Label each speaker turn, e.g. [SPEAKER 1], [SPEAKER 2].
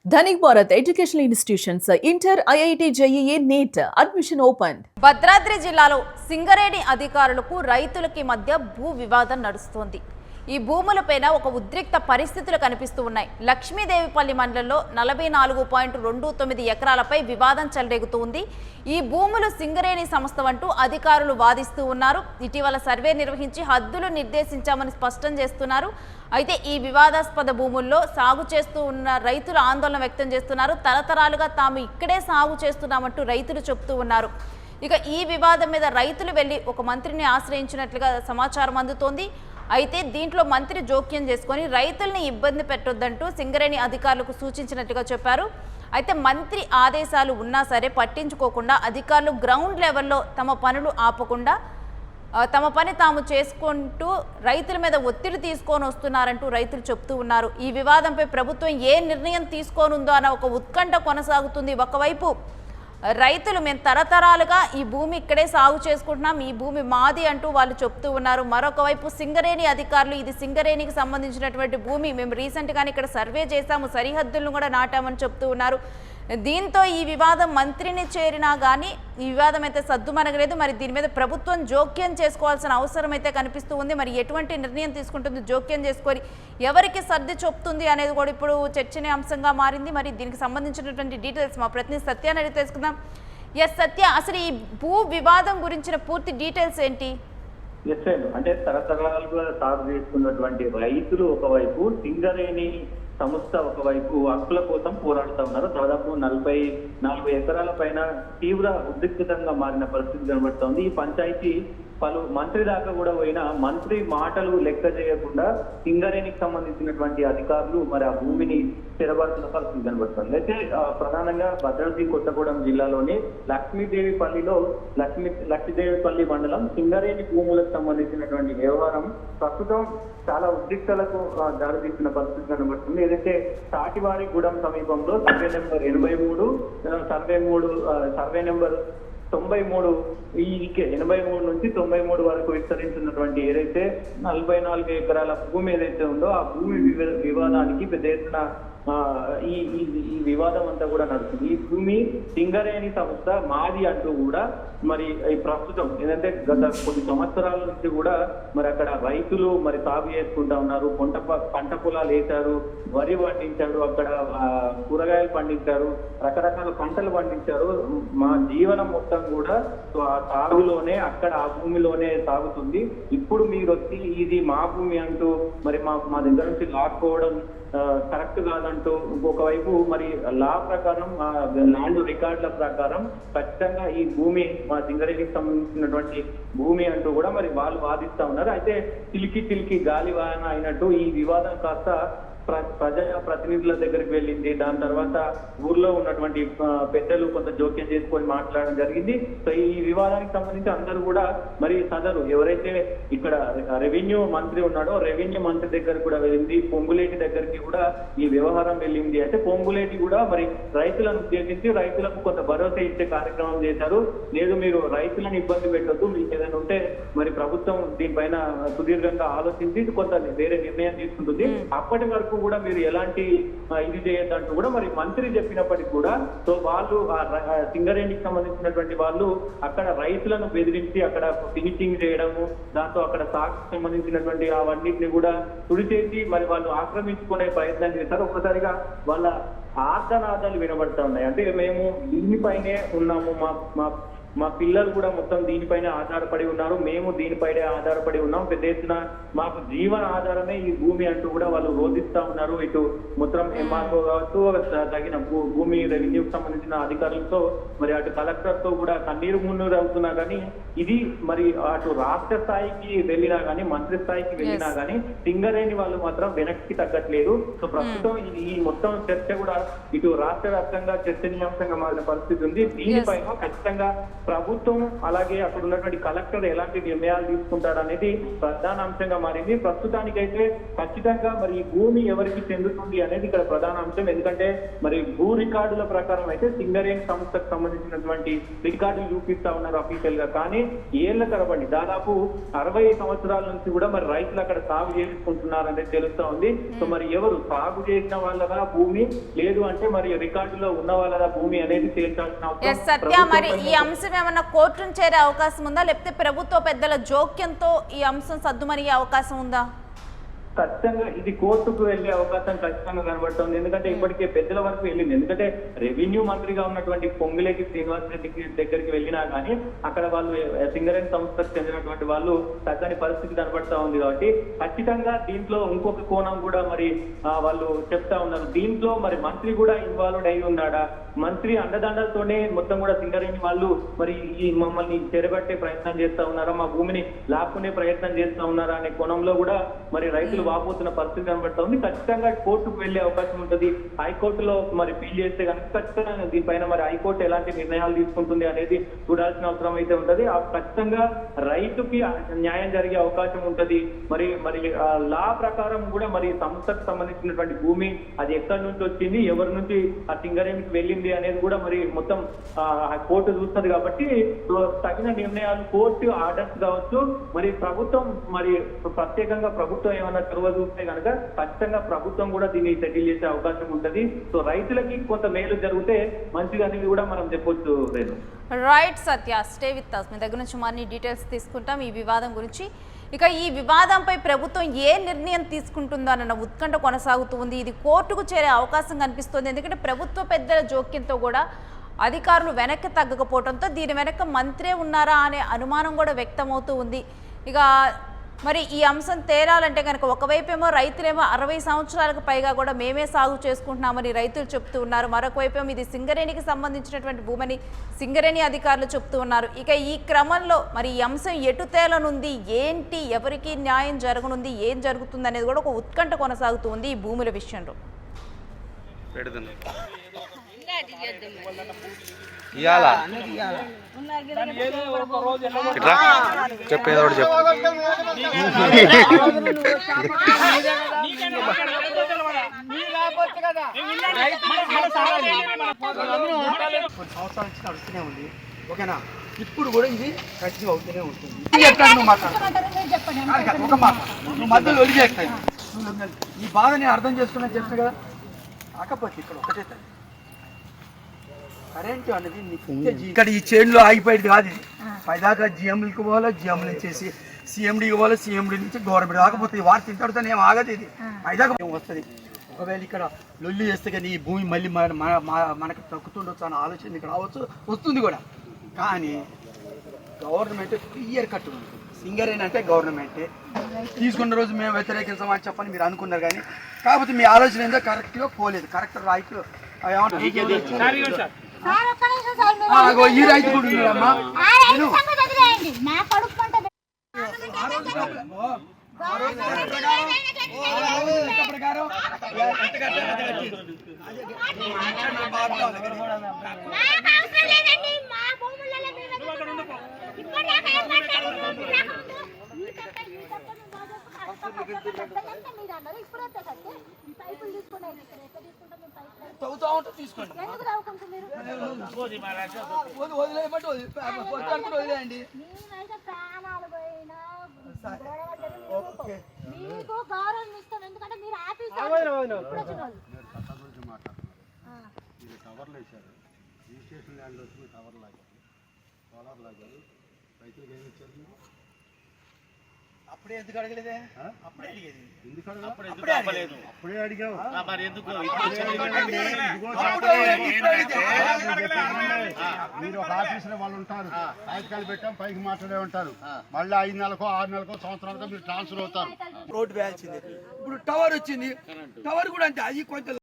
[SPEAKER 1] Dhanik Bharat Educational Institutions, Inter, IIT, JEE, NEET, admission opened.
[SPEAKER 2] Bhadradri జిల్లాలో సింగరేణి అధికారులకు రైతులకి మధ్య భూ వివాదం నడుస్తోంది. ఈ భూములపైన ఒక ఉద్రిక్త పరిస్థితులు కనిపిస్తూ ఉన్నాయి. లక్ష్మీదేవిపల్లి మండలంలో 44.29 ఎకరాలపై వివాదం చెలరేగుతూ ఉంది. ఈ భూములు సింగరేణి సంస్థ అంటూ అధికారులు వాదిస్తూ ఉన్నారు. ఇటీవల సర్వే నిర్వహించి హద్దులు నిర్దేశించామని స్పష్టం చేస్తున్నారు. అయితే ఈ వివాదాస్పద భూముల్లో సాగు చేస్తూ ఉన్న రైతులు ఆందోళన వ్యక్తం చేస్తున్నారు. తరతరాలుగా తాము ఇక్కడే సాగు చేస్తున్నామంటూ రైతులు చెప్తూ ఉన్నారు. ఇక ఈ వివాదం మీద రైతులు వెళ్లి ఒక మంత్రిని ఆశ్రయించినట్లుగా సమాచారం అందుతోంది. అయితే దీంట్లో మంత్రి జోక్యం చేసుకొని రైతుల్ని ఇబ్బంది పెట్టొద్దంటూ సింగరేణి అధికారులకు సూచించినట్టుగా చెప్పారు. అయితే మంత్రి ఆదేశాలు ఉన్నా సరే పట్టించుకోకుండా అధికారులు గ్రౌండ్ లెవెల్లో తమ పనులు ఆపకుండా తమ పని తాము చేసుకుంటూ రైతుల మీద ఒత్తిడి తీసుకొని వస్తున్నారంటూ రైతులు చెప్తూ ఉన్నారు. ఈ వివాదంపై ప్రభుత్వం ఏ నిర్ణయం తీసుకోనుందో అన్న ఒక ఉత్కంఠ కొనసాగుతుంది. ఒకవైపు రైతులు మేము తరతరాలుగా ఈ భూమి ఇక్కడే సాగు చేసుకుంటున్నాం, ఈ భూమి మాది అంటూ వాళ్ళు చెప్తూ ఉన్నారు. మరొక వైపు సింగరేణి అధికారులు ఇది సింగరేణికి సంబంధించినటువంటి భూమి, మేము రీసెంట్గానే ఇక్కడ సర్వే చేశాము, సరిహద్దులను కూడా నాటామని చెప్తూ ఉన్నారు. దీంతో ఈ వివాదం మంత్రిని చేరినా కానీ ఈ వివాదం అయితే సద్దుమనగలేదు. మరి దీని మీద ప్రభుత్వం జోక్యం చేసుకోవాల్సిన అవసరం అయితే కనిపిస్తూ ఉంది. మరి ఎటువంటి నిర్ణయం తీసుకుంటుంది, జోక్యం చేసుకొని ఎవరికి సర్ది చెప్తుంది అనేది కూడా ఇప్పుడు చర్చనీయాంశంగా మారింది. మరి దీనికి సంబంధించినటువంటి డీటెయిల్స్ మా ప్రతినిధి సత్యాన్ని అడిగి తెలుసుకుందాం. ఎస్ సత్య, అసలు ఈ భూ వివాదం గురించిన పూర్తి డీటెయిల్స్ ఏంటి?
[SPEAKER 3] అంటే తరతరాలుగా సాగు చేసుకున్నటువంటి రైతులు ఒకవైపు, సింగరేణి సంస్థ ఒకవైపు హక్కుల కోసం పోరాడుతూ ఉన్నారు. దాదాపు 44 ఎకరాల పైన తీవ్ర ఉద్రిక్తంగా మారిన పరిస్థితి కనబడుతోంది. ఈ పంచాయతీ పలు మంత్రి దాకా కూడా పోయినా మంత్రి మాటలు లెక్క చేయకుండా సింగరేణికి సంబంధించినటువంటి అధికారులు మరి ఆ భూమిని స్థిరపడుతున్న పరిస్థితి కనబడుతుంది. అయితే ప్రధానంగా భద్రాద్రి కొత్తగూడెం జిల్లాలోని లక్ష్మీదేవిపల్లి మండలం సింగరేణి భూములకు సంబంధించినటువంటి వ్యవహారం ప్రస్తుతం చాలా ఉద్రిక్తలకు దారితీస్తున్న పరిస్థితి కనబడుతుంది. ఏదైతే తాటివారిగూడెం సమీపంలో సర్వే నెంబర్ 83, సర్వే నెంబర్ 93, ఈ 83 నుంచి 93 వరకు విస్తరించినటువంటి ఏదైతే 44 ఎకరాల భూమి ఏదైతే ఉందో ఆ భూమి వివాదానికి పెద్ద ఎత్తున ఈ వివాదం అంతా కూడా నడుస్తుంది. ఈ భూమి సింగరేణి సంస్థ మాది అంటూ కూడా మరి ఈ ప్రస్తుతం ఏంటంటే గత కొన్ని సంవత్సరాల నుంచి కూడా మరి అక్కడ రైతులు మరి సాగు చేసుకుంటా ఉన్నారు. పంట పొలాలు వేశారు, వరి పండించారు, అక్కడ కూరగాయలు పండించారు, రకరకాల పంటలు పండించారు. మా జీవనం మొత్తం కూడా ఆ సాగులోనే అక్కడ ఆ భూమిలోనే సాగుతుంది. ఇప్పుడు మీరు వచ్చి ఇది మా భూమి అంటూ మరి మా దగ్గర నుంచి లాక్కోవడం కరెక్ట్ కాదంటూ ఇంకొక వైపు మరి లా ప్రకారం ల్యాండ్ రికార్డుల ప్రకారం ఖచ్చితంగా ఈ భూమి మా సింగరేణికి సంబంధించినటువంటి భూమి అంటూ కూడా మరి వాళ్ళు వాదిస్తా ఉన్నారు. అయితే చిలికి గాలివాన అయినట్టు ఈ వివాదం కాస్త ప్రజా ప్రతినిధుల దగ్గరికి వెళ్ళింది. దాని తర్వాత ఊర్లో ఉన్నటువంటి పెద్దలు కొంత జోక్యం చేసుకొని మాట్లాడడం జరిగింది. సో ఈ వివాదానికి సంబంధించి అందరూ కూడా మరి సదరు ఎవరైతే ఇక్కడ రెవెన్యూ మంత్రి ఉన్నాడో రెవెన్యూ మంత్రి దగ్గర కూడా వెళ్ళింది, పొంగులేటి దగ్గరికి కూడా ఈ వ్యవహారం వెళ్ళింది. అయితే పొంగులేటి కూడా మరి రైతులను ఉద్దేశించి రైతులకు కొంత భరోసా ఇచ్చే కార్యక్రమం చేశారు. లేదు మీరు రైతులను ఇబ్బంది పెట్టొద్దు, మీకు ఏదైనా ఉంటే మరి ప్రభుత్వం దీనిపైన సుదీర్ఘంగా ఆలోచించి కొంత వేరే నిర్ణయం తీసుకుంటుంది, అప్పటి వరకు కూడా మీరు ఎలాంటి ఇది చేయొద్దంటూ కూడా మరి మంత్రి చెప్పినప్పటికీ కూడా సో వాళ్ళు సింగరేణికి సంబంధించినటువంటి వాళ్ళు అక్కడ రైతులను బెదిరించి అక్కడ ఫినిషింగ్ చేయడము, దాంతో అక్కడ సాగుకు సంబంధించినటువంటి అవన్నిటిని కూడా తుడిచేసి మరి వాళ్ళు ఆక్రమించుకునే ప్రయత్నం చేశారు. ఒక్కసారిగా వాళ్ళ ఆర్తనాదాలు వినబడతా ఉన్నాయి. అంటే మేము దీనిపైనే ఉన్నాము, మా పిల్లలు కూడా మొత్తం దీనిపైనే ఆధారపడి ఉన్నారు, మేము దీనిపైనే ఆధారపడి ఉన్నాం, పెద్ద ఎత్తున మాకు జీవన ఆధారమే ఈ భూమి అంటూ కూడా వాళ్ళు రోధిస్తా ఉన్నారు. ఇటు మొత్తం ఎంఆర్ఓ కావచ్చు, తగిన భూమి రెవెన్యూకి సంబంధించిన అధికారులతో మరి అటు కలెక్టర్ తో కూడా కన్నీరు మున్నీరు అవుతున్నా కానీ ఇది మరి అటు రాష్ట్ర స్థాయికి వెళ్ళినా కానీ మంత్రి స్థాయికి వెళ్ళినా కానీ సింగరేణి వాళ్ళు మాత్రం వెనక్కి తగ్గట్లేదు. సో ప్రస్తుతం ఈ మొత్తం చర్చ కూడా ఇటు రాష్ట్ర వ్యాప్తంగా చర్చనీయాంశంగా మారిన పరిస్థితి ఉంది. దీనిపైన ఖచ్చితంగా ప్రభుత్వం అలాగే అక్కడ ఉన్నటువంటి కలెక్టర్ ఎలాంటి నిర్ణయాలు తీసుకుంటారు అనేది ప్రధాన అంశంగా మారింది. ప్రస్తుతానికైతే ఖచ్చితంగా మరి ఈ భూమి ఎవరికి చెందుతుంది అనేది ఇక్కడ ప్రధాన అంశం. ఎందుకంటే మరి భూ రికార్డుల ప్రకారం అయితే సింగరేణి సంస్థకు సంబంధించినటువంటి రికార్డులు చూపిస్తా ఉన్నారు అఫీషియల్ గా. కానీ ఏళ్ల తరబడి దాదాపు 60 సంవత్సరాల నుంచి కూడా మరి రైతులు అక్కడ సాగు చేసుకుంటున్నారు అనేది తెలుస్తా ఉంది. సో మరి ఎవరు సాగు చేసిన వాళ్ళదా భూమి, లేదు అంటే మరి రికార్డులో ఉన్న వాళ్ళదా భూమి అనేది తేల్చాల్సిన అవసరం.
[SPEAKER 2] సత్య, మరి ఈ అంశం ఏమన్నా కోర్టును చేరే అవకాశం ఉందా, లేకపోతే ప్రభుత్వ పెద్దల జోక్యంతో ఈ అంశం సద్దుమణిగే అవకాశం ఉందా?
[SPEAKER 3] ఖచ్చితంగా ఇది కోర్టుకు వెళ్లే అవకాశం ఖచ్చితంగా కనబడుతుంది. ఎందుకంటే ఇప్పటికే పెద్దల వరకు వెళ్ళింది. ఎందుకంటే రెవెన్యూ మంత్రిగా ఉన్నటువంటి పొంగులేటి శ్రీనివాస్ రెడ్డికి దగ్గరికి వెళ్ళినా కానీ అక్కడ వాళ్ళు సింగరేణి సంస్థకు చెందినటువంటి వాళ్ళు తగ్గని పరిస్థితి కనబడతా ఉంది. కాబట్టి ఖచ్చితంగా దీంట్లో ఇంకొక కోణం కూడా మరి వాళ్ళు చెప్తా ఉన్నారు. దీంట్లో మరి మంత్రి కూడా ఇన్వాల్వ్డ్ అయి ఉన్నాడా, మంత్రి అండదండలతోనే మొత్తం కూడా సింగరేణి వాళ్ళు మరి ఈ మమ్మల్ని చెరబట్టే ప్రయత్నం చేస్తా ఉన్నారా, మా భూమిని లాక్కునే ప్రయత్నం చేస్తా ఉన్నారా అనే కోణంలో కూడా మరి రైతులు వాపోతున్న పరిస్థితి కనబడతా ఉంది. ఖచ్చితంగా కోర్టుకు వెళ్లే అవకాశం ఉంటుంది. హైకోర్టులో మరి ఫీల్ చేస్తే కనుక ఖచ్చితంగా దీనిపైన మరి హైకోర్టు ఎలాంటి నిర్ణయాలు తీసుకుంటుంది అనేది చూడాల్సిన అవసరం అయితే ఉంటది. ఖచ్చితంగా రైతుకి న్యాయం జరిగే అవకాశం ఉంటది. మరి మరి లా ప్రకారం కూడా మరి సంస్థకు సంబంధించినటువంటి భూమి అది ఎక్కడి నుంచి వచ్చింది, ఎవరి నుంచి ఆ సింగరేణికి వెళ్ళింది అనేది కూడా మరి మొత్తం కోర్టు చూస్తుంది. కాబట్టి తగిన నిర్ణయాలు కోర్టు ఆర్డర్స్ కావచ్చు, మరి ప్రభుత్వం మరి ప్రత్యేకంగా ప్రభుత్వం ఏమన్నా చొరవ చూస్తే కనుక ఖచ్చితంగా ప్రభుత్వం కూడా దీన్ని సెటిల్ చేసే అవకాశం ఉంటది. సో రైతులకి కొంత మేలు జరిగితే మంచిగా అనేది కూడా మనం చెప్పొచ్చు.
[SPEAKER 2] Right Satya, stay with us. మీ దగ్గర నుంచి మరిన్ని డీటెయిల్స్ తీసుకుంటాం ఈ వివాదం గురించి. ఇక ఈ వివాదంపై ప్రభుత్వం ఏ నిర్ణయం తీసుకుంటుందో అన్న ఉత్కంఠ కొనసాగుతూ ఉంది. ఇది కోర్టుకు చేరే అవకాశం కనిపిస్తుంది. ఎందుకంటే ప్రభుత్వ పెద్దల జోక్యంతో కూడా అధికారులు వెనక్కి తగ్గకపోవడంతో దీని వెనక మంత్రే ఉన్నారా అనే అనుమానం కూడా వ్యక్తమవుతూ ఉంది. ఇక మరి ఈ అంశం తేరాలంటే కనుక ఒకవైపేమో రైతులేమో 60 సంవత్సరాలకు పైగా కూడా మేమే సాగు చేసుకుంటున్నామని రైతులు చెప్తూ ఉన్నారు. మరొక వైపేమో ఇది సింగరేణికి సంబంధించినటువంటి భూమిని సింగరేణి అధికారులు చెప్తూ ఉన్నారు. ఇక ఈ క్రమంలో మరి ఈ అంశం ఎటు తేలనుంది, ఏంటి, ఎవరికి న్యాయం జరగనుంది, ఏం జరుగుతుంది అనేది కూడా ఒక ఉత్కంఠ కొనసాగుతూ ఉంది ఈ భూముల విషయంలో.
[SPEAKER 4] చెప్పేదో చెప్పు.
[SPEAKER 5] సంవత్సరాల నుంచి నడుస్తూనే ఉంది. ఓకేనా, ఇప్పుడు కూడా ఇది కంటిన్యూ అవుతూనే ఉంటుంది. చెప్తాను ఒక మాట, నువ్వు మధ్యలో ఒడి చేస్తాను. ఈ బాధ నేను అర్థం చేసుకున్నా చెప్తా కదా. కాకపోతే ఇక్కడ ఒకటే తల్లి, కరెంటు అనేది ఇక్కడ ఈ చైన్లో ఆగిపోయేది కాదు. ఇది పైదాకా జిఎంలకు పోవాలి, జిఎంలు నుంచి సిఎండికి పోవాలి, సిఎండి నుంచి గవర్నమెంట్ దాకపోతుంది. వారు తింటాడుతో ఏం ఆగదు. ఇది పైదాకా వస్తుంది. ఒకవేళ ఇక్కడ లొల్లి చేస్తే కానీ ఈ భూమి మళ్ళీ మనకు తగ్గుతుండొచ్చు అన్న ఆలోచన ఇక్కడ రావచ్చు, వస్తుంది కూడా. కానీ గవర్నమెంట్ క్లియర్ కట్ ఉంది. సింగరేణి అంటే గవర్నమెంటే. తీసుకున్న రోజు మేము వ్యతిరేకించమని చెప్పని మీరు అనుకున్నారు. కానీ కాకపోతే మీ ఆలోచన ఏందో కరెక్ట్గా పోలేదు. కరెక్టర్ రాయికు ఈ రైతు కూడా ఉన్నాడమ్మా. తవ్వుతా ఉంటే తీసుకోండి, వదిలేయమంటే వదిలేయండి.
[SPEAKER 6] మీకు గౌరవం ఇస్తాం, ఎందుకంటే మీరు ఆఫీస్
[SPEAKER 7] టవర్లు వేశారు, రిజిస్ట్రేషన్ ల్యాండ్ వచ్చి టవర్ లాగారు, సోలార్ లాగారు. రైతులకు ఏమి ఇచ్చారు?
[SPEAKER 5] అప్పుడే ఎందుకు అడగలేదే? అప్పుడే అడిగేది.
[SPEAKER 7] ఎందుకు అప్పుడే అడిగావు. మీరు ఒక ఆఫీసులో వాళ్ళు ఉంటారు, కాగితాలు పెట్టాం, పైకి మాట్లాడే ఉంటారు. మళ్ళీ 5 నెలలకో 6 నెలలకో సంవత్సరాలకో మీరు ట్రాన్స్ఫర్ అవుతారు.
[SPEAKER 5] రోడ్డు వేయాల్సింది. ఇప్పుడు టవర్ వచ్చింది, టవర్ కూడా అంతే. అది కొంచెం